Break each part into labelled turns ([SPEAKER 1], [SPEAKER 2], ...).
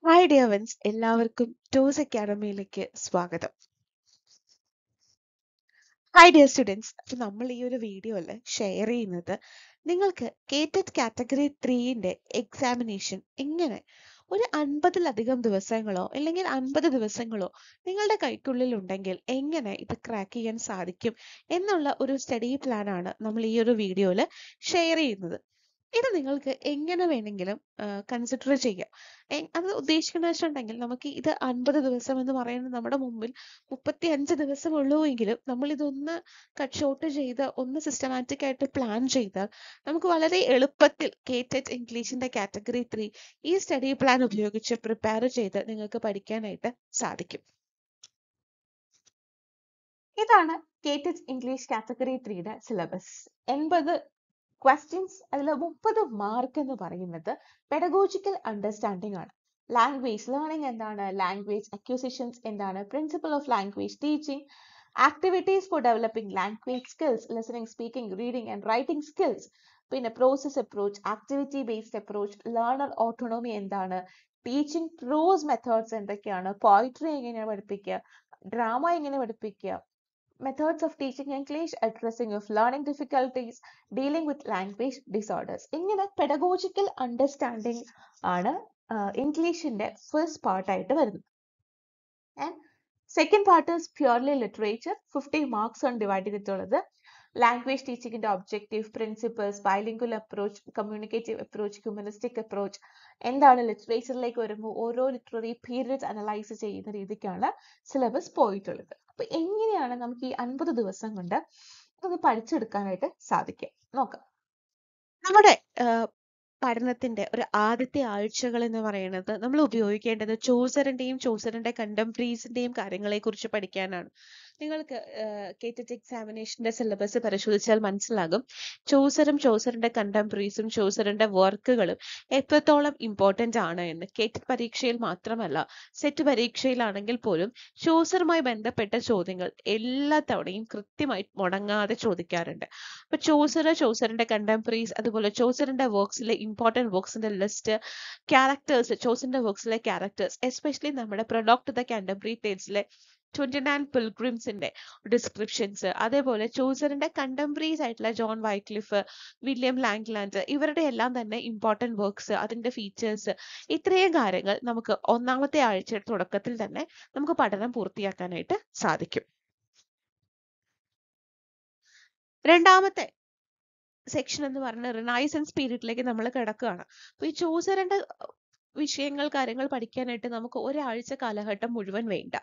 [SPEAKER 1] Hi dear ones, എല്ലാവർക്കും toss അക്കാഡമിയിലേക്ക് സ്വാഗതം. Hi dear students, അപ്പോൾ നമ്മൾ ഈ ഒരു വീഡിയോയിൽ ഷെയർ ചെയ്യുന്നത് നിങ്ങൾക്ക് കേറ്റഡ് കാറ്റഗറി 3ന്റെ എക്സാമിനേഷൻ എങ്ങനെ ഒരു 50-ലധികം ദിവസങ്ങളോ അല്ലെങ്കിൽ 50 ദിവസങ്ങളോ നിങ്ങളുടെ കൈക്കുള്ളിൽ ഉണ്ടെങ്കിൽ എങ്ങനെ ഇത് ക്രാക്ക് ചെയ്യാൻ സാധിക്കും എന്നുള്ള ഒരു സ്റ്റഡി പ്ലാൻ ആണ് നമ്മൾ ഈ ഒരു വീഡിയോയിൽ ഷെയർ ചെയ്യുന്നത്. ഇത് നിങ്ങൾക്ക് എങ്ങനെ വേണമെങ്കിലും കൺസിഡർ ചെയ്യാം. അത് ഉദ്ദേശിക്കുന്നത് വെച്ചിട്ടുണ്ടെങ്കിൽ നമുക്ക് ഇത് 50 ദിവസം എന്ന് പറയുന്നത് നമ്മുടെ മുമ്പിൽ 35 ദിവസം ഉള്ളൂ എങ്കിലും നമ്മൾ ഇതൊന്ന് കട്ട് ഷോർട്ട് ചെയ്ത് ഒന്ന് സിസ്റ്റമാറ്റിക് ആയിട്ട് പ്ലാൻ ചെയ്താൽ നമുക്ക് വളരെ എളുപ്പത്തിൽ കേറ്റഡ് ഇംഗ്ലീഷിന്റെ കാറ്റഗറി 3 ഈ സ്റ്റഡി പ്ലാൻ ഉപയോഗിച്ച് പ്രിപ്പയർ ചെയ്ത് നിങ്ങൾക്ക് പഠിക്കാനായിട്ട് സാധിക്കും. ഇതാണ് കേറ്റഡ് ഇംഗ്ലീഷ് കാറ്റഗറി 3യുടെ സിലബസ്. 80 ക്വസ്റ്റ്യൻസ്, അതിൽ 30 മാർക്ക് എന്ന് പറയുന്നത് പെഡഗോജിക്കൽ അണ്ടർസ്റ്റാൻഡിംഗ് ആണ്. ലാംഗ്വേജ് ലേണിംഗ് എന്താണ്, ലാംഗ്വേജ് അക്വിസിഷൻസ് എന്താണ്, principle of language teaching, activities for developing language skills, listening, speaking, reading and writing skills, പിന്നെ process approach, activity based approach, learner autonomy എന്താണ്, teaching prose methods എന്തൊക്കെയാണ്, poetry എങ്ങനെയാണ് പഠിപ്പിക്കുക, drama എങ്ങനെ പഠിപ്പിക്കുക, methods of teaching English, addressing of learning difficulties, dealing with language disorders. ഇങ്ങനെ pedagogical understanding ആണ് ഇംഗ്ലീഷിന്റെ first പാർട്ടായിട്ട് വരുന്നത്. And second part is purely literature. 50 marks ആണ് ഡിവൈഡ് ചെയ്തിട്ടുള്ളത്. ലാംഗ്വേജ് ടീച്ചിങ്ങിന്റെ objective, principles, bilingual approach, communicative approach, humanistic approach, എന്താണ് ലിറ്ററേച്ചറിലേക്ക് വരുമ്പോൾ ഓരോ ലിറ്റററി പീരിയഡ് അനലൈസ് ചെയ്യുന്ന രീതിക്കാണ് സിലബസ് പോയിട്ടുള്ളത്. അപ്പൊ എങ്ങനെയാണ് നമുക്ക് ഈ 50 ദിവസം കൊണ്ട് അത് പഠിച്ചെടുക്കാനായിട്ട് സാധിക്കുക നോക്കാം. നമ്മുടെ പഠനത്തിന്റെ ഒരു ആദ്യത്തെ ആഴ്ചകൾ എന്ന് പറയുന്നത് നമ്മൾ ഉപയോഗിക്കേണ്ടത് ചോസറിന്റെയും ചോസറിന്റെ കണ്ടംപറീസിന്റെയും കാര്യങ്ങളെ കുറിച്ച് പഠിക്കാനാണ്. നിങ്ങൾക്ക് കേറ്റഡ് എക്സാമിനേഷന്റെ സിലബസ് പരിശോധിച്ചാൽ മനസ്സിലാകും ചോസറും ചോസറിന്റെ കണ്ടംപറീസും ചോസറിന്റെ വർക്കുകളും എത്രത്തോളം ഇമ്പോർട്ടന്റ് ആണ് എന്ന്. കേറ്റഡ് പരീക്ഷയിൽ മാത്രമല്ല, സെറ്റ് പരീക്ഷയിലാണെങ്കിൽ പോലും ചോസറുമായി ബന്ധപ്പെട്ട ചോദ്യങ്ങൾ എല്ലാ തവണയും കൃത്യമായി മുടങ്ങാതെ ചോദിക്കാറുണ്ട്. അപ്പൊ ചോസറിന്റെ കണ്ടംപറീസ്, അതുപോലെ ചോസറിന്റെ വർക്ക്സിലെ ഇമ്പോർട്ടന്റ് വർക്ക്സിന്റെ ലിസ്റ്റ്, ക്യാരക്ടേഴ്സ്, ചോസറിന്റെ വർക്ക്സിലെ ക്യാരക്ടേഴ്സ്, എസ്പെഷ്യലി നമ്മുടെ പ്രൊഡക്ട് ദ കണ്ടംപററി ടേൽസിലെ 29 പിൽഗ്രിംസിന്റെ ഡിസ്ക്രിപ്ഷൻസ്, അതേപോലെ ചോസറിന്റെ കണ്ടംപറീസ് ആയിട്ടുള്ള ജോൺ വൈക്ലിഫ്, വില്യം ലാംഗ്ലാൻഡ്, ഇവരുടെ എല്ലാം തന്നെ ഇമ്പോർട്ടന്റ് വർക്ക്സ്, അതിന്റെ ഫീച്ചേഴ്സ്, ഇത്രയും കാര്യങ്ങൾ നമുക്ക് ഒന്നാമത്തെ ആഴ്ചയുടെ തുടക്കത്തിൽ തന്നെ നമുക്ക് പഠനം പൂർത്തിയാക്കാനായിട്ട് സാധിക്കും. രണ്ടാമത്തെ സെക്ഷൻ എന്ന് പറഞ്ഞ റിനൈസൻസ് പീരീഡിലേക്ക് നമ്മൾ കിടക്കുകയാണ്. അപ്പൊ ഈ ചോസറിന്റെ വിഷയങ്ങൾ കാര്യങ്ങൾ പഠിക്കാനായിട്ട് നമുക്ക് ഒരാഴ്ച കാലഘട്ടം മുഴുവൻ വേണ്ട,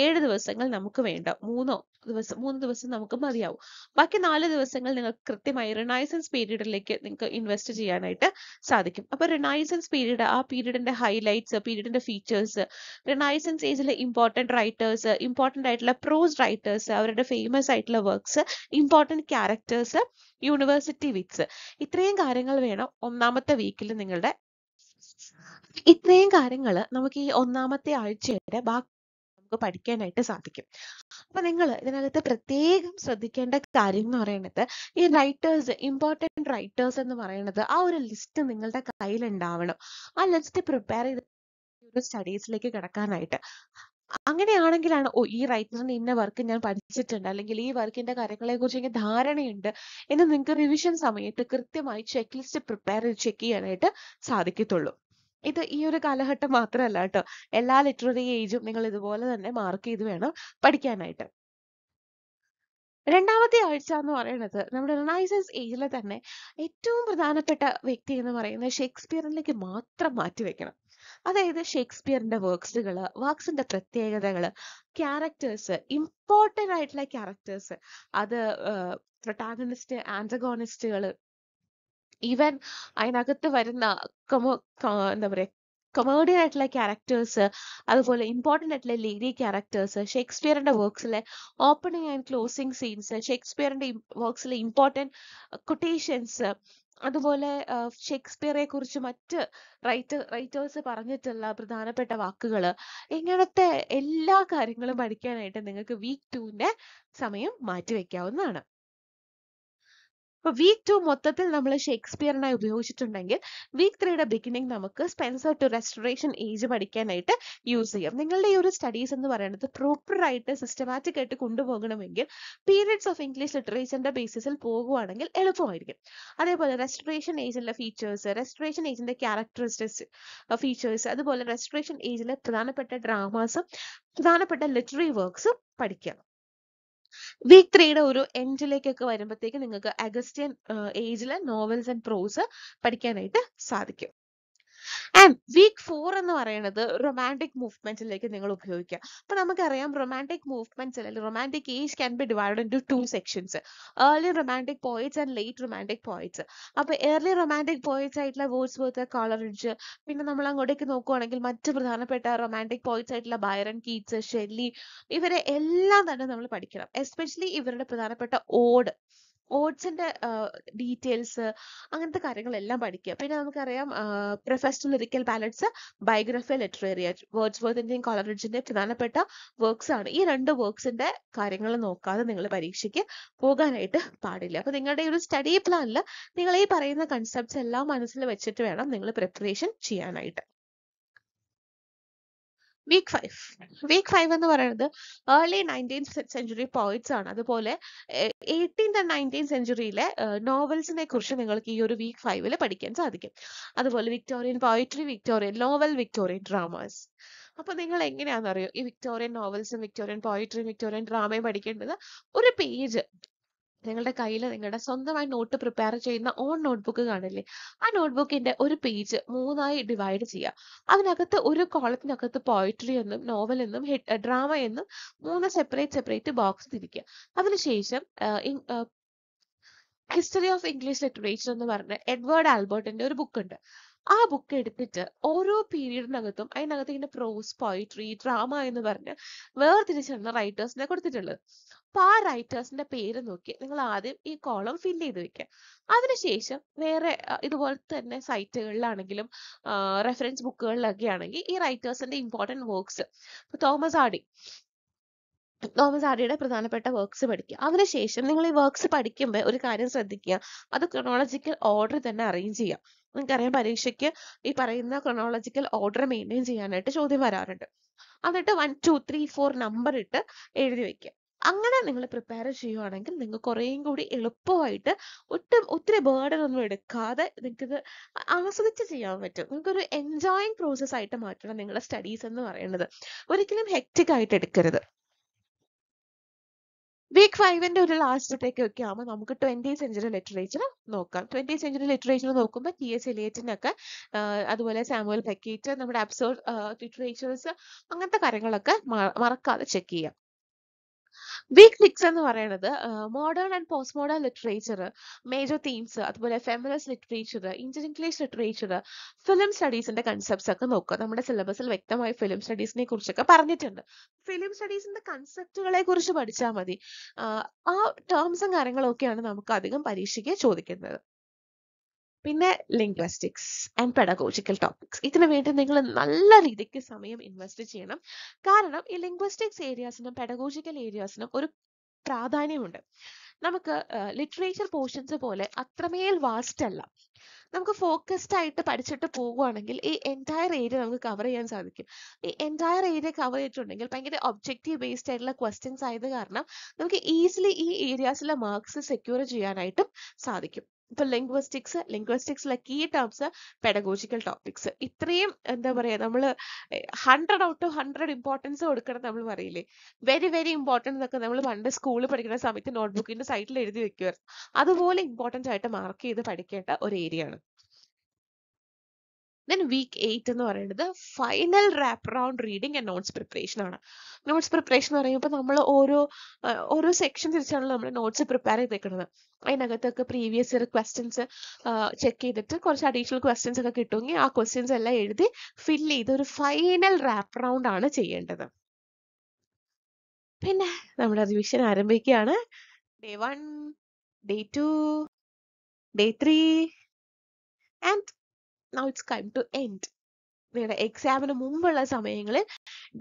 [SPEAKER 1] 7 ദിവസങ്ങൾ നമുക്ക് വേണ്ട, 3 ദിവസം നമുക്ക് മതിയാവും. ബാക്കി 4 ദിവസങ്ങൾ നിങ്ങൾക്ക് കൃത്യമായി റിനൈസൻസ് പീരീഡിലേക്ക് നിങ്ങൾക്ക് ഇൻവെസ്റ്റ് ചെയ്യാനായിട്ട് സാധിക്കും. അപ്പൊ റിനൈസൻസ് പീരീഡ്, ആ പീരീഡിന്റെ ഹൈലൈറ്റ്സ്, പീരീഡിന്റെ ഫീച്ചേഴ്സ്, റിനൈസൻസ് ഏജിലെ ഇമ്പോർട്ടന്റ് റൈറ്റേഴ്സ്, ഇമ്പോർട്ടന്റ് ആയിട്ടുള്ള പ്രോസ് റൈറ്റേഴ്സ്, അവരുടെ ഫേമസ് ആയിട്ടുള്ള works, important characters, university wits, ഇത്രയും കാര്യങ്ങൾ വേണം ഒന്നാമത്തെ വീക്കിൽ നിങ്ങളുടെ. ഇത്രയും കാര്യങ്ങൾ നമുക്ക് ഈ ഒന്നാമത്തെ ആഴ്ചയുടെ ബാക്കി നമുക്ക് പഠിക്കാനായിട്ട് സാധിക്കും. അപ്പൊ നിങ്ങൾ ഇതിനകത്ത് പ്രത്യേകം ശ്രദ്ധിക്കേണ്ട കാര്യം എന്ന് പറയുന്നത് ഈ റൈറ്റേഴ്സ്, ഇമ്പോർട്ടന്റ് റൈറ്റേഴ്സ് എന്ന് പറയുന്നത് ആ ഒരു ലിസ്റ്റ് നിങ്ങളുടെ കയ്യിൽ ഉണ്ടാവണം. ആ ലിസ്റ്റ് പ്രിപ്പയർ ചെയ്ത് ഒരു സ്റ്റഡീസിലേക്ക് കിടക്കാനായിട്ട്. അങ്ങനെയാണെങ്കിലാണ് ഈ റൈറ്ററിന്റെ ഇന്ന വർക്ക് ഞാൻ പഠിച്ചിട്ടുണ്ട്, അല്ലെങ്കിൽ ഈ വർക്കിന്റെ കാര്യങ്ങളെ കുറിച്ച് എനിക്ക് ധാരണയുണ്ട് എന്ന് നിങ്ങൾക്ക് റിവിഷൻ സമയത്ത് കൃത്യമായി ചെക്ക് ലിസ്റ്റ് പ്രിപ്പയർ ചെയ്ത് ചെക്ക് ചെയ്യാനായിട്ട് സാധിക്കത്തുള്ളൂ. ഇത് ഈ ഒരു കാലഘട്ടം മാത്രമല്ല കേട്ടോ, എല്ലാ ലിറ്റററി ഏജും നിങ്ങൾ ഇതുപോലെ തന്നെ മാർക്ക് ചെയ്ത് വേണം പഠിക്കാനായിട്ട്. രണ്ടാമത്തെ ആഴ്ച എന്ന് പറയുന്നത് നമ്മുടെ റിനൈസൻസ് ഏജിലെ തന്നെ ഏറ്റവും പ്രധാനപ്പെട്ട വ്യക്തി എന്ന് പറയുന്നത് ഷേക്സ്പിയറിലേക്ക് മാത്രം മാറ്റിവെക്കണം. അതായത് ഷേക്സ്പിയറിന്റെ വർക്ക്സിന്റെ പ്രത്യേകതകള്, ക്യാരക്ടേഴ്സ്, ഇമ്പോർട്ടന്റ് ആയിട്ടുള്ള ക്യാരക്ടേഴ്സ്, അത് പ്രൊട്ടാഗണിസ്റ്റ്, ആന്റഗോണിസ്റ്റുകള്, ഈവൻ അതിനകത്ത് വരുന്ന എന്താ പറയാ കൊമേഡിയൻ ആയിട്ടുള്ള ക്യാരക്ടേഴ്സ്, അതുപോലെ ഇമ്പോർട്ടന്റ് ആയിട്ടുള്ള ലേഡി ക്യാരക്ടേഴ്സ്, ഷേക്സ്പിയറിന്റെ വർക്ക്സിലെ ഓപ്പണിംഗ് ആൻഡ് ക്ലോസിംഗ് സീൻസ്, ഷേക്സ്പിയറിന്റെ വർക്ക്സിലെ ഇമ്പോർട്ടന്റ് കൊട്ടേഷൻസ്, അതുപോലെ ഷേക്സ്പിയറെ കുറിച്ച് മറ്റ് റൈറ്റേഴ്സ് പറഞ്ഞിട്ടുള്ള പ്രധാനപ്പെട്ട വാക്കുകൾ, ഇങ്ങനത്തെ എല്ലാ കാര്യങ്ങളും പഠിക്കാനായിട്ട് നിങ്ങൾക്ക് വീക്ക് 2ന്റെ സമയം മാറ്റിവെക്കാവുന്നതാണ്. അപ്പൊ വീക്ക് 2 മൊത്തത്തിൽ നമ്മൾ ഷേക്സ്പിയറിനായി ഉപയോഗിച്ചിട്ടുണ്ടെങ്കിൽ വീക്ക് 3യുടെ ബിഗിനിങ് നമുക്ക് സ്പെൻസർ ടു റെസ്റ്റോറേഷൻ ഏജ് പഠിക്കാനായിട്ട് യൂസ് ചെയ്യാം. നിങ്ങളുടെ ഈ ഒരു സ്റ്റഡീസ് എന്ന് പറയുന്നത് പ്രോപ്പർ ആയിട്ട് സിസ്റ്റമാറ്റിക് ആയിട്ട് കൊണ്ടുപോകണമെങ്കിൽ പീരിയഡ്സ് ഓഫ് ഇംഗ്ലീഷ് ലിറ്ററേച്ചറിന്റെ ബേസിസിൽ പോകുവാണെങ്കിൽ എളുപ്പമായിരിക്കും. അതേപോലെ റെസ്റ്റോറേഷൻ ഏജിലെ ഫീച്ചേഴ്സ്, റെസ്റ്റോറേഷൻ ഏജിന്റെ ക്യാരക്ടറിസ്റ്റിക്സ് ഫീച്ചേഴ്സ്, അതുപോലെ റെസ്റ്റോറേഷൻ ഏജിലെ പ്രധാനപ്പെട്ട ഡ്രാമാസും പ്രധാനപ്പെട്ട ലിറ്റററി വർക്ക്സും പഠിക്കാം. വീക്ക് 3യുടെ ഒരു എൻഡിലേക്കൊക്കെ വരുമ്പോഴത്തേക്ക് നിങ്ങൾക്ക് അഗസ്റ്റിയൻ ഏജിലെ നോവൽസ് ആൻഡ് പ്രോസ് പഠിക്കാനായിട്ട് സാധിക്കും. ആൻഡ് വീക്ക് 4 എന്ന് പറയുന്നത് റൊമാൻറ്റിക് മൂവ്മെന്റ്സിലേക്ക് നിങ്ങൾ ഉപയോഗിക്കുക. അപ്പൊ നമുക്കറിയാം റൊമാൻറ്റിക് മൂവ്മെന്റ്സ് അല്ലെങ്കിൽ romantic age can be divided into 2 sections, early romantic poets and late romantic poets. അപ്പൊ ഏർലി റൊമാൻറ്റിക് പോയിറ്റ്സ് ആയിട്ടുള്ള വേർഡ്സ്വർത്ത്, കോളറിഡ്ജ്, പിന്നെ നമ്മൾ അങ്ങോട്ടേക്ക് നോക്കുവാണെങ്കിൽ മറ്റ് പ്രധാനപ്പെട്ട റൊമാൻറ്റിക് പോയിറ്റ്സ് ആയിട്ടുള്ള ബൈറൺ, കീറ്റ്സ്, ഷെല്ലി, ഇവരെ എല്ലാം തന്നെ നമ്മൾ പഠിക്കണം. എസ്പെഷ്യലി ഇവരുടെ പ്രധാനപ്പെട്ട ഓഡ്സിന്റെ ഡീറ്റെയിൽസ്, അങ്ങനത്തെ കാര്യങ്ങളെല്ലാം പഠിക്കുക. പിന്നെ നമുക്കറിയാം പ്രിഫസ് ടു ലിറിക്കൽ ബാലഡ്സ്, ബയോഗ്രഫി, ലിറ്ററേറിയ, വേർഡ്സ്വർത്തിന്റെയും കോളറിഡ്ജിന്റെയും പ്രധാനപ്പെട്ട വർക്ക്സ് ആണ്. ഈ 2 വർക്ക്സിന്റെ കാര്യങ്ങൾ നോക്കാതെ നിങ്ങൾ പരീക്ഷയ്ക്ക് പോകാനായിട്ട് പാടില്ല. അപ്പൊ നിങ്ങളുടെ ഒരു സ്റ്റഡി പ്ലാനിൽ നിങ്ങൾ ഈ പറയുന്ന കൺസെപ്റ്റ്സ് എല്ലാം മനസ്സിൽ വെച്ചിട്ട് വേണം നിങ്ങൾ പ്രിപ്പറേഷൻ ചെയ്യാനായിട്ട്. വീക്ക് 5 എന്ന് പറയുന്നത് ഏർലി 19th സെഞ്ചുറി പോയിറ്റ്സ് ആണ്. അതുപോലെ 18th and 19th സെഞ്ചുറിയിലെ നോവൽസിനെ കുറിച്ച് നിങ്ങൾക്ക് ഈ ഒരു വീക്ക് 5 പഠിക്കാൻ സാധിക്കും. അതുപോലെ Victorian poetry, Victorian novel, Victorian dramas. അപ്പൊ നിങ്ങൾ എങ്ങനെയാണെന്നറിയോ ഈ വിക്ടോറിയൻ നോവൽസും വിക്ടോറിയൻ പോയിട്രിയും വിക്ടോറിയൻ ഡ്രാമയും പഠിക്കേണ്ടത്? ഒരു പേജ് നിങ്ങളുടെ കയ്യിൽ നിങ്ങളുടെ സ്വന്തമായി നോട്ട് പ്രിപ്പയർ ചെയ്യുന്ന ഓൺ നോട്ട്ബുക്ക് കാണില്ലേ, ആ നോട്ട്ബുക്കിന്റെ ഒരു പേജ് 3ആയി ഡിവൈഡ് ചെയ്യുക. അതിനകത്ത് ഒരു കോളത്തിനകത്ത് പോയിട്രി എന്നും നോവൽ എന്നും ഡ്രാമ എന്നും 3 സെപ്പറേറ്റ് ബോക്സ് തിരിക്കുക. അതിനുശേഷം ഹിസ്റ്ററി ഓഫ് ഇംഗ്ലീഷ് ലിറ്ററേച്ചർ എന്ന് പറഞ്ഞ എഡ്വേർഡ് ആൽബർട്ടിന്റെ ഒരു ബുക്ക് ഉണ്ട്. ആ ബുക്ക് എടുത്തിട്ട് ഓരോ പീരീഡിനകത്തും അതിനകത്ത് ഇങ്ങനെ പ്രോസ്, പോയിട്രി, ഡ്രാമ എന്ന് പറഞ്ഞ് വേർതിരിച്ചാണ് റൈറ്റേഴ്സിനെ കൊടുത്തിട്ടുള്ളത്. അപ്പൊ ആ റൈറ്റേഴ്സിന്റെ പേര് നോക്കി നിങ്ങൾ ആദ്യം ഈ കോളം ഫില്ല് ചെയ്ത് വെക്കുക. അതിനുശേഷം വേറെ ഇതുപോലെ തന്നെ സൈറ്റുകളിലാണെങ്കിലും റെഫറൻസ് ബുക്കുകളിലൊക്കെ ആണെങ്കിൽ ഈ റൈറ്റേഴ്സിന്റെ ഇമ്പോർട്ടൻറ്റ് വർക്ക്സ്, തോമസ് ആർഡിയുടെ പ്രധാനപ്പെട്ട വർക്ക്സ് പഠിക്കുക. അതിനുശേഷം നിങ്ങൾ ഈ വർക്ക്സ് പഠിക്കുമ്പോൾ ഒരു കാര്യം ശ്രദ്ധിക്കുക, അത് ക്രൊണോളജിക്കൽ ഓർഡർ തന്നെ അറേഞ്ച് ചെയ്യുക. നിങ്ങൾക്കറിയാം പരീക്ഷയ്ക്ക് ഈ പറയുന്ന ക്രൊണോളജിക്കൽ ഓർഡർ മെയിൻറ്റെയിൻ ചെയ്യാനായിട്ട് ചോദ്യം വരാറുണ്ട്. എന്നിട്ട് 1, 2, 3, 4 നമ്പർ ഇട്ട് എഴുതി വെക്കുക. അങ്ങനെ നിങ്ങൾ പ്രിപ്പയർ ചെയ്യുവാണെങ്കിൽ നിങ്ങൾക്ക് കുറേയും കൂടി എളുപ്പമായിട്ട് ഒത്തിരി ബേർഡൻ ഒന്നും എടുക്കാതെ നിങ്ങൾക്കിത് ആസ്വദിച്ച് ചെയ്യാൻ പറ്റും. നിങ്ങൾക്കൊരു എൻജോയിങ് പ്രോസസ് ആയിട്ട് മാറ്റണം നിങ്ങളുടെ സ്റ്റഡീസ് എന്ന് പറയുന്നത്. ഒരിക്കലും ഹെക്റ്റിക് ആയിട്ട് എടുക്കരുത്. വീക്ക് 5ന്റെ ഒരു ലാസ്റ്റത്തേക്ക് ഒക്കെ ആകുമ്പോൾ നമുക്ക് 20th സെഞ്ചുറി ലിറ്ററേച്ചർ നോക്കാം. 20th സെഞ്ചുറി ലിറ്ററേച്ചർ നോക്കുമ്പോൾ T.S. എലിയറ്റിനൊക്കെ അതുപോലെ സാമുവൽ ബെക്കറ്റ്, നമ്മുടെ അബ്സോർഡ് ലിറ്ററേച്ചേഴ്സ്, അങ്ങനത്തെ കാര്യങ്ങളൊക്കെ മറക്കാതെ ചെക്ക് ചെയ്യാം. വീക്ക് 6 എന്ന് പറയുന്നത് modern and post modern literature, major themes, അതുപോലെ feminist literature, Indian English literature, film സ്റ്റഡീസിന്റെ കൺസെപ്റ്റ്സ് ഒക്കെ നോക്കുക. നമ്മുടെ സിലബസിൽ വ്യക്തമായി ഫിലിം സ്റ്റഡീസിനെ കുറിച്ചൊക്കെ പറഞ്ഞിട്ടുണ്ട്. ഫിലിം സ്റ്റഡീസിന്റെ കൺസെപ്റ്റുകളെ കുറിച്ച് പഠിച്ചാൽ മതി. ആ ടേംസും കാര്യങ്ങളും ഒക്കെയാണ് നമുക്ക് അധികം പരീക്ഷയ്ക്ക് ചോദിക്കുന്നത്. പിന്നെ ലിംഗ്വിസ്റ്റിക്സ് ആൻഡ് പെഡഗോജിക്കൽ ടോപ്പിക്സ്, ഇതിനു വേണ്ടി നിങ്ങൾ നല്ല രീതിക്ക് സമയം ഇൻവെസ്റ്റ് ചെയ്യണം. കാരണം ഈ ലിംഗ്വിസ്റ്റിക്സ് ഏരിയാസിനും പെഡഗോജിക്കൽ ഏരിയാസിനും ഒരു പ്രാധാന്യമുണ്ട്. നമുക്ക് ലിറ്ററേച്ചർ പോർഷൻസ് പോലെ അത്രമേൽ വാസ്റ്റ് അല്ല. നമുക്ക് ഫോക്കസ്ഡ് ആയിട്ട് പഠിച്ചിട്ട് പോകുവാണെങ്കിൽ ഈ എൻറ്റയർ ഏരിയ നമുക്ക് കവർ ചെയ്യാൻ സാധിക്കും. ഈ എൻറ്റയർ ഏരിയ കവർ ചെയ്തിട്ടുണ്ടെങ്കിൽ ഭയങ്കര ഒബ്ജക്റ്റീവ് ബേസ്ഡ് ആയിട്ടുള്ള ക്വസ്റ്റ്യൻസ് ആയത് കാരണം നമുക്ക് ഈസിലി ഈ ഏരിയാസിലെ മാർക്സ് സെക്യൂർ ചെയ്യാനായിട്ടും സാധിക്കും. ഇപ്പൊ ലിംഗ്വിസ്റ്റിക്സിലെ കീ ടേംസ്, പെഡഗോജിക്കൽ ടോപ്പിക്സ്, ഇത്രയും എന്താ പറയാ നമ്മൾ 100 out of 100 ഇമ്പോർട്ടൻസ് കൊടുക്കണം. നമ്മൾ പറയില്ലേ വെരി വെരി ഇമ്പോർട്ടൻറ്റ് എന്നൊക്കെ നമ്മൾ പണ്ട് സ്കൂളിൽ പഠിക്കുന്ന സമയത്ത് നോട്ട്ബുക്കിന്റെ സൈഡിൽ എഴുതി വെക്കുമായിരുന്നു. അതുപോലെ ഇമ്പോർട്ടൻ്റ് ആയിട്ട് മാർക്ക് ചെയ്ത് പഠിക്കേണ്ട ഒരു ഏരിയ ആണ്. ദെൻ വീക്ക് 8 എന്ന് പറയുന്നത് final wrap round reading and notes preparation ആണ്. നോട്ട്സ് പ്രിപ്പറേഷൻ എന്ന് പറയുമ്പോൾ നമ്മൾ ഓരോ സെക്ഷൻ തിരിച്ചാണല്ലോ നമ്മൾ നോട്ട്സ് പ്രിപ്പയർ ചെയ്തേക്കുന്നത്. അതിനകത്തൊക്കെ പ്രീവിയസ് ഇയർ ക്വസ്റ്റ്യൻസ് ചെക്ക് ചെയ്തിട്ട് കുറച്ച് അഡീഷണൽ ക്വസ്റ്റ്യൻസ് ഒക്കെ കിട്ടുമെങ്കിൽ ആ ക്വസ്റ്റ്യൻസ് എല്ലാം എഴുതി ഫിൽ ചെയ്ത് ഒരു ഫൈനൽ റാപ്പ് റൗണ്ട് ആണ് ചെയ്യേണ്ടത്. പിന്നെ നമ്മുടെ റിവിഷൻ ആരംഭിക്കുകയാണ്. Day 1, Day 2, Day 3 and now it's time to end. നിങ്ങളുടെ എക്സാമിന് മുമ്പുള്ള സമയങ്ങളിൽ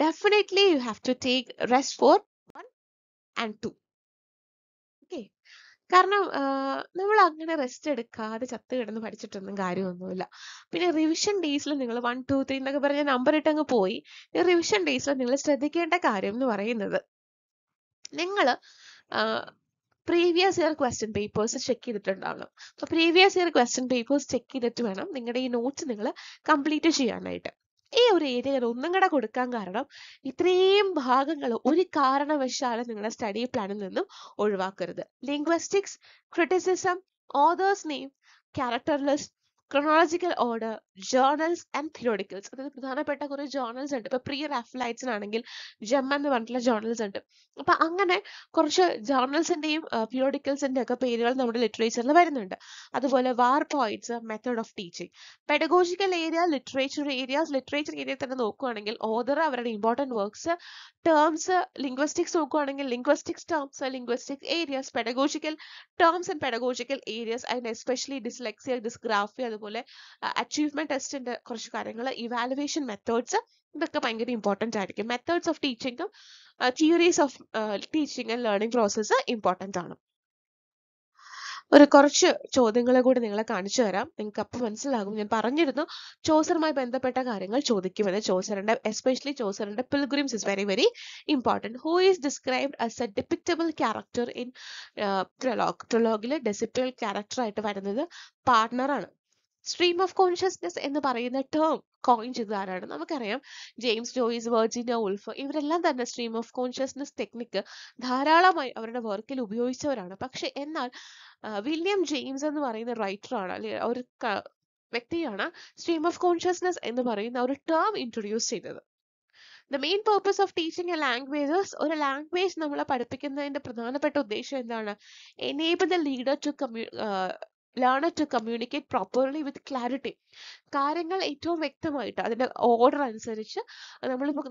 [SPEAKER 1] definitely you have to take rest for 1 and 2. Okay, കാരണം നമ്മൾ അങ്ങനെ റെസ്റ്റ് എടുക്കാതെ ചത്ത് കിടന്ന് പഠിച്ചിട്ടൊന്നും കാര്യമൊന്നുമില്ല. പിന്നെ റിവിഷൻ ഡേയ്സിൽ നിങ്ങൾ 1, 2, 3 എന്നൊക്കെ പറഞ്ഞ് നമ്പർ ഇട്ടങ്ങ് പോയി. റിവിഷൻ ഡേയ്സിൽ നിങ്ങൾ ശ്രദ്ധിക്കേണ്ട കാര്യം എന്ന് പറയുന്നത് നിങ്ങൾ previous year question papers check ചെയ്തിട്ടുണ്ടാവണം. അപ്പോൾ previous year question papers check ചെയ്തിട്ട് വേണം നിങ്ങളുടെ ഈ നോട്ട്സ് നിങ്ങൾ കംപ്ലീറ്റ് ചെയ്യാനായിട്ട്. ഈ ഒരു ഏരിയ ഞാൻ ഒന്നും കൂടെ കൊടുക്കാൻ കാരണം ഇത്രയും ഭാഗങ്ങൾ ഒരു കാരണവശാലും നിങ്ങളുടെ സ്റ്റഡി പ്ലാനിൽ നിന്നും ഒഴിവാക്കരുത്. Linguistics, criticism, authors name, character list, chronological order, journals and periodicals. അതായത് പ്രധാനപ്പെട്ട കുറെ ജേർണൽസ് ഉണ്ട്. ഇപ്പൊ പ്രീ റാഫ്ലൈറ്റ്സിനാണെങ്കിൽ ജെം എന്ന് പറഞ്ഞിട്ടുള്ള ജേർണൽസ് ഉണ്ട്. അപ്പൊ അങ്ങനെ കുറച്ച് ജേർണൽസിന്റെയും പീരിയോഡിക്കൽസിന്റെ ഒക്കെ പേരുകൾ നമ്മുടെ ലിറ്ററേച്ചറിൽ വരുന്നുണ്ട്. അതുപോലെ war poets, method of teaching, pedagogical area, literature areas. Literature area തന്നെ നോക്കുകയാണെങ്കിൽ ഓതർ, അവരുടെ ഇമ്പോർട്ടൻറ്റ് വർക്ക്സ്, ടേംസ്. ലിംഗ്വിസ്റ്റിക്സ് നോക്കുകയാണെങ്കിൽ linguistics terms, linguistics areas, pedagogical terms and pedagogical areas. അതിന് എസ്പെഷ്യലി ഡിസ്ലെക്സിയ, ഡിസ്ഗ്രാഫിയ, അതുപോലെ അച്ചീവ്മെന്റ് ടെസ്റ്റിന്റെ കുറച്ച് കാര്യങ്ങൾ, ഇവാലുവേഷൻ മെത്തേഡ്സ്, ഇതൊക്കെ ഭയങ്കര ഇമ്പോർട്ടൻ്റ് ആയിരിക്കും. മെത്തേഡ്സ് ഓഫ് ടീച്ചിങ്ങും theories of teaching and learning process important ആണ്. ഒരു കുറച്ച് ചോദ്യങ്ങളെ കൂടി നിങ്ങളെ കാണിച്ചു തരാം. നിങ്ങൾക്ക് അപ്പം മനസ്സിലാകും. ഞാൻ പറഞ്ഞിരുന്നു ചോസറുമായി ബന്ധപ്പെട്ട കാര്യങ്ങൾ ചോദിക്കുമെന്ന്. ചോസറിന്റെ എസ്പെഷ്യലി ചോസറിന്റെ pilgrims is very very important. Who is described as a despicable character in prologue. പ്രൊലോഗിൽ ഡെസിപ്പിൾ ക്യാരക്ടർ ആയിട്ട് വരുന്നത് പാർട്ട്ണറാണ്. സ്ട്രീം ഓഫ് കോൺഷ്യസ്നെസ് എന്ന് പറയുന്ന ടേം കോയിൻ ചെയ്തതാരാണ്? നമുക്കറിയാം ജെയിംസ് ജോയിസ്, വെർജീനിയ വുൾഫ്. ഇവരെല്ലാം തന്നെ സ്ട്രീം ഓഫ് കോൺഷ്യസ്നെസ് ടെക്നിക്ക് ധാരാളമായി അവരുടെ വർക്കിൽ ഉപയോഗിച്ചവരാണ്. പക്ഷെ എന്നാൽ വില്യം ജെയിംസ് എന്ന് പറയുന്ന റൈറ്ററാണ്, അല്ലെങ്കിൽ ഒരു വ്യക്തിയാണ് സ്ട്രീം ഓഫ് കോൺഷ്യസ്നെസ് എന്ന് പറയുന്ന ഒരു ടേം ഇൻട്രൊഡ്യൂസ് ചെയ്തത്. The main purpose of teaching a languages, ഒരു ലാംഗ്വേജ് നമ്മളെ പഠിപ്പിക്കുന്നതിന്റെ പ്രധാനപ്പെട്ട ഉദ്ദേശം എന്താണ്? Enable the learner to learner to communicate properly with clarity. കാര്യങ്ങൾ ഏറ്റവും വ്യക്തമായിട്ട് അതിന്റെ ഓർഡർ അനുസരിച്ച്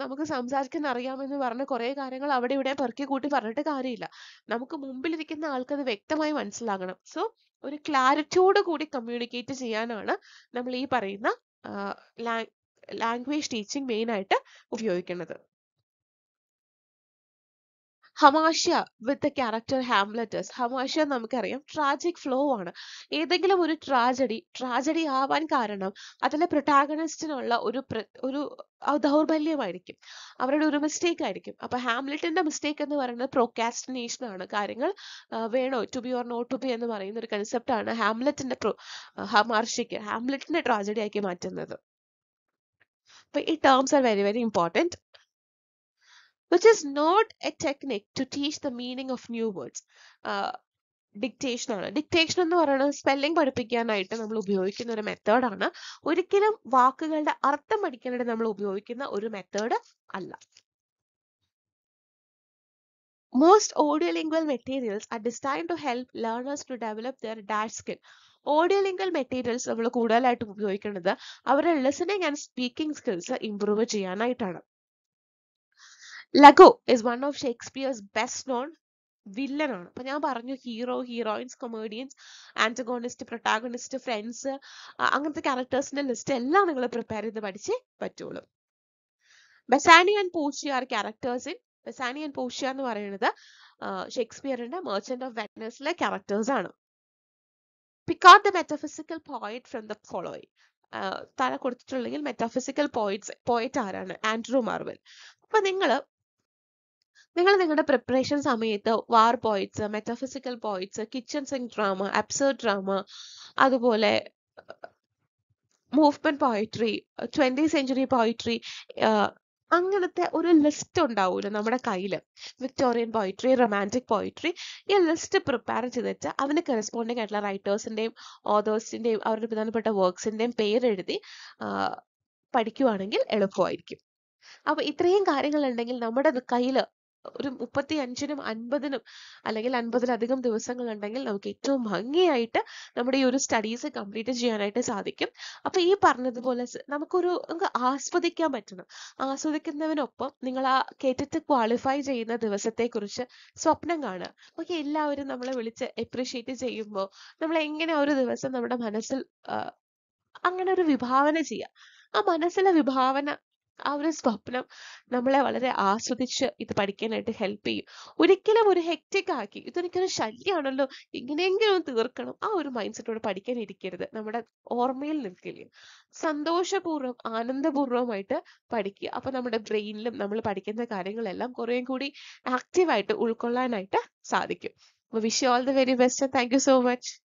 [SPEAKER 1] നമുക്ക് സംസാരിക്കാൻ അറിയാമെന്ന് പറഞ്ഞ കുറെ കാര്യങ്ങൾ അവിടെ ഇവിടെ പെറുക്കി കൂട്ടി പറഞ്ഞിട്ട് കാര്യമില്ല. നമുക്ക് മുമ്പിലിരിക്കുന്ന ആൾക്ക് അത് വ്യക്തമായി മനസ്സിലാകണം. സോ ഒരു ക്ലാരിറ്റിയോട് കൂടി കമ്മ്യൂണിക്കേറ്റ് ചെയ്യാനാണ് നമ്മൾ ഈ പറയുന്ന ലാംഗ്വേജ് ടീച്ചിങ് മെയിൻ ആയിട്ട് ഉപയോഗിക്കുന്നത്. ഹമാഷ്യ വിത്ത് ദ ക്യാരക്ടർ ഹാംലെറ്റസ്. ഹമാഷ്യ നമുക്കറിയാം ട്രാജിക് ഫ്ലോ ആണ്. ഏതെങ്കിലും ഒരു ട്രാജഡി ആവാൻ കാരണം അതിലെ പ്രൊട്ടാഗണിസ്റ്റിനുള്ള ഒരു ദൗർബല്യമായിരിക്കും, അവരുടെ ഒരു മിസ്റ്റേക്ക് ആയിരിക്കും. അപ്പൊ ഹാംലെറ്റിന്റെ മിസ്റ്റേക്ക് എന്ന് പറയുന്നത് പ്രോക്കാസ്റ്റിനേഷൻ ആണ്. കാര്യങ്ങൾ വേണോ, to be or not to be എന്ന് പറയുന്ന ഒരു കൺസെപ്റ്റ് ആണ് ഹാംലെറ്റിന്റെ ട്രാജഡി ആക്കി മാറ്റുന്നത്. അപ്പൊ ഈ terms are very very important. Which is not a technique to teach the meaning of new words. Dictation ആണ്. ഡിക്റ്റേഷൻ എന്ന് പറയുന്നത് സ്പെല്ലിംഗ് പഠിപ്പിക്കാനായിട്ട് നമ്മൾ ഉപയോഗിക്കുന്ന ഒരു മെത്തേഡാണ്. ഒരിക്കലും വാക്കുകളുടെ അർത്ഥം പഠിക്കാനായിട്ട് നമ്മൾ ഉപയോഗിക്കുന്ന ഒരു മെത്തേഡ് അല്ല. Most audiolingual materials are designed to help learners to develop their dash skill. Audiolingual materials നമ്മൾ കൂടുതലായിട്ട് ഉപയോഗിക്കുന്നത് അവരുടെ listening and speaking skills improve ചെയ്യാനായിട്ടാണ്. Iago is one of Shakespeare's best known villain ആണ്. അപ്പൊ ഞാൻ പറഞ്ഞു hero, heroines, comedians, antagonist, protagonist, friends, അങ്ങനത്തെ ക്യാരക്ടേഴ്സിന്റെ ലിസ്റ്റ് എല്ലാം നിങ്ങൾ പ്രിപ്പയർ ചെയ്ത് പഠിച്ചേ പറ്റുള്ളൂ. Bassanio and Portia are characters in. Bassanio and Portia എന്ന് പറയുന്നത് ഷേക്സ്പിയറിന്റെ മെർച്ചന്റ് ഓഫ് വെനീസിലെ ക്യാരക്ടേഴ്സ് ആണ്. Pick out the metaphysical poet from the following. താഴെ കൊടുത്തിട്ടുണ്ടെങ്കിൽ മെറ്റാഫിസിക്കൽ പോയറ്റ് ആരാണ്? Andrew Marvell. അപ്പൊ നിങ്ങൾ നിങ്ങളുടെ പ്രിപ്പറേഷൻ സമയത്ത് war poets, metaphysical poets, kitchen sink drama, absurd drama, അതുപോലെ movement poetry, 20th century poetry, അങ്ങനത്തെ ഒരു ലിസ്റ്റ് ഉണ്ടാവുമല്ലോ നമ്മുടെ കയ്യിൽ. വിക്ടോറിയൻ പോയിട്രി, റൊമാൻറ്റിക് പോയിട്രി, ഈ ലിസ്റ്റ് പ്രിപ്പയർ ചെയ്തിട്ട് അതിന് കറസ്പോണ്ടിങ് ആയിട്ടുള്ള റൈറ്റേഴ്സിന്റെയും ഓതേഴ്സിന്റെയും അവരുടെ പ്രധാനപ്പെട്ട വർക്ക്സിന്റെയും പേരെഴുതി പഠിക്കുവാണെങ്കിൽ എളുപ്പമായിരിക്കും. അപ്പൊ ഇത്രയും കാര്യങ്ങൾ ഉണ്ടെങ്കിൽ നമ്മുടെ കയ്യിൽ ഒരു 35നും 50നും അല്ലെങ്കിൽ 50ലധികം ദിവസങ്ങൾ ഉണ്ടെങ്കിൽ നമുക്ക് ഏറ്റവും ഭംഗിയായിട്ട് നമ്മുടെ ഈ ഒരു സ്റ്റഡീസ് കംപ്ലീറ്റ് ചെയ്യാനായിട്ട് സാധിക്കും. അപ്പൊ ഈ പറഞ്ഞതുപോലെ നമുക്ക് ആസ്വദിക്കാൻ പറ്റണം. ആസ്വദിക്കുന്നതിനൊപ്പം നിങ്ങൾ ആ കേട്ടിട്ട് ക്വാളിഫൈ ചെയ്യുന്ന ദിവസത്തെ കുറിച്ച് സ്വപ്നം കാണുക. ഓക്കെ, എല്ലാവരും നമ്മളെ വിളിച്ച് അപ്രീഷിയേറ്റ് ചെയ്യുമ്പോൾ നമ്മൾ എങ്ങനെ ഒരു ദിവസം നമ്മുടെ മനസ്സിൽ അങ്ങനെ ഒരു വിഭാവന ചെയ്യുക. ആ മനസ്സിലെ വിഭാവന ആ ഒരു സ്വപ്നം നമ്മളെ വളരെ ആസ്വദിച്ച് ഇത് പഠിക്കാനായിട്ട് ഹെൽപ്പ് ചെയ്യും. ഒരിക്കലും ഒരു ഹെക്റ്റിക് ആക്കി ഇതൊരിക്കലും ശല്യമാണല്ലോ ഇങ്ങനെയെങ്കിലും ഒന്ന് തീർക്കണം ആ ഒരു മൈൻഡ് സെറ്റോട് പഠിക്കാൻ ഇരിക്കരുത്. നമ്മുടെ ഓർമ്മയിൽ നിൽക്കില്ലേ, സന്തോഷപൂർവ്വം ആനന്ദപൂർവ്വമായിട്ട് പഠിക്കുക. അപ്പൊ നമ്മുടെ ബ്രെയിനിലും നമ്മൾ പഠിക്കുന്ന കാര്യങ്ങളെല്ലാം കുറേയും കൂടി ആക്റ്റീവായിട്ട് ഉൾക്കൊള്ളാനായിട്ട് സാധിക്കും. Wish you all the very best. Thank you so much.